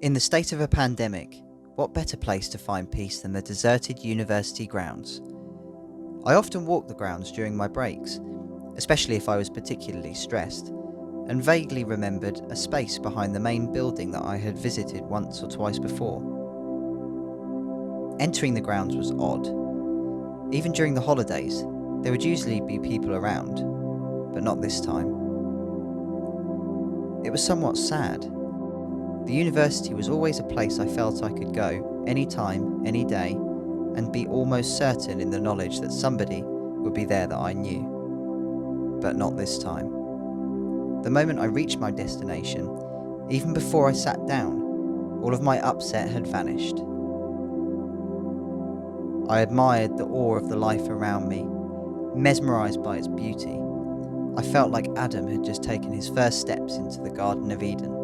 In the state of a pandemic, what better place to find peace than the deserted university grounds? I often walk the grounds during my breaks, especially if I was particularly stressed, and vaguely remembered a space behind the main building that I had visited once or twice before. Entering the grounds was odd. Even during the holidays, there would usually be people around, but not this time. It was somewhat sad. The university was always a place I felt I could go, anytime, any day, and be almost certain in the knowledge that somebody would be there that I knew. But not this time. The moment I reached my destination, even before I sat down, all of my upset had vanished. I admired the awe of the life around me, mesmerised by its beauty. I felt like Adam had just taken his first steps into the Garden of Eden.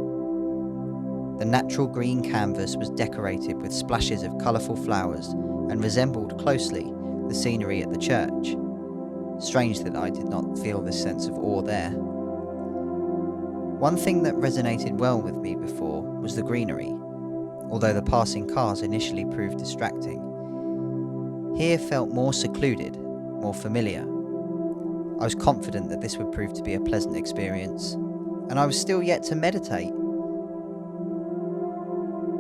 The natural green canvas was decorated with splashes of colourful flowers and resembled closely the scenery at the church. Strange that I did not feel this sense of awe there. One thing that resonated well with me before was the greenery, although the passing cars initially proved distracting. Here felt more secluded, more familiar. I was confident that this would prove to be a pleasant experience, and I was still yet to meditate.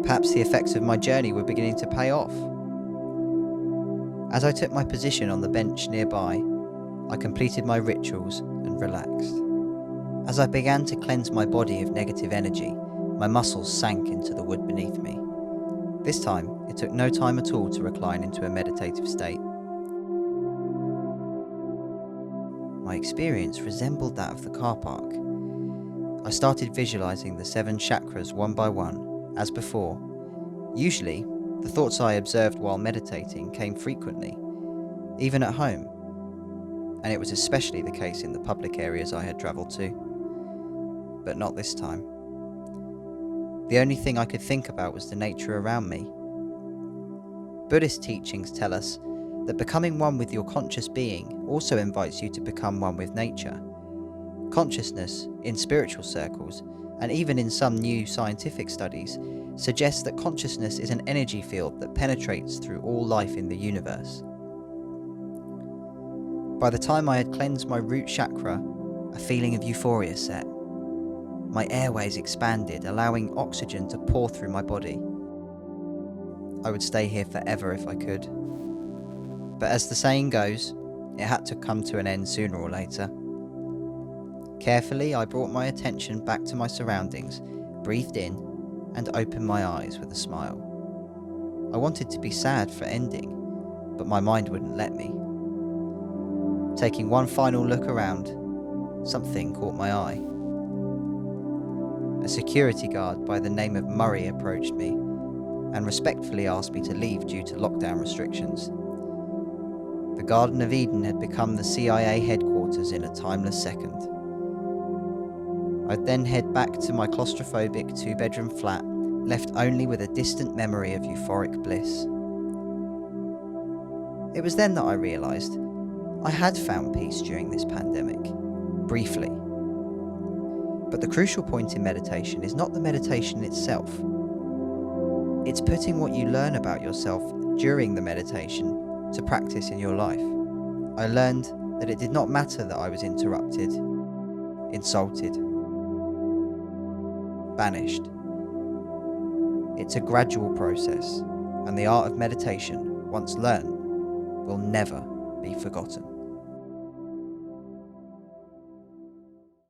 Perhaps the effects of my journey were beginning to pay off. As I took my position on the bench nearby, I completed my rituals and relaxed. As I began to cleanse my body of negative energy, my muscles sank into the wood beneath me. This time, it took no time at all to recline into a meditative state. My experience resembled that of the car park. I started visualizing the 7 chakras one by one, as before. Usually, the thoughts I observed while meditating came frequently, even at home, and it was especially the case in the public areas I had travelled to. But not this time. The only thing I could think about was the nature around me. Buddhist teachings tell us that becoming one with your conscious being also invites you to become one with nature. Consciousness, in spiritual circles, and even in some new scientific studies, suggests that consciousness is an energy field that penetrates through all life in the universe. By the time I had cleansed my root chakra, a feeling of euphoria set. My airways expanded, allowing oxygen to pour through my body. I would stay here forever if I could. But as the saying goes, it had to come to an end sooner or later. Carefully, I brought my attention back to my surroundings, breathed in, and opened my eyes with a smile. I wanted to be sad for ending, but my mind wouldn't let me. Taking one final look around, something caught my eye. A security guard by the name of Murray approached me and respectfully asked me to leave due to lockdown restrictions. The Garden of Eden had become the CIA headquarters in a timeless second. I'd then head back to my claustrophobic 2-bedroom flat, left only with a distant memory of euphoric bliss. It was then that I realised I had found peace during this pandemic, briefly. But the crucial point in meditation is not the meditation itself. It's putting what you learn about yourself during the meditation to practice in your life. I learned that it did not matter that I was interrupted, insulted, banished. It's a gradual process, and the art of meditation, once learned, will never be forgotten.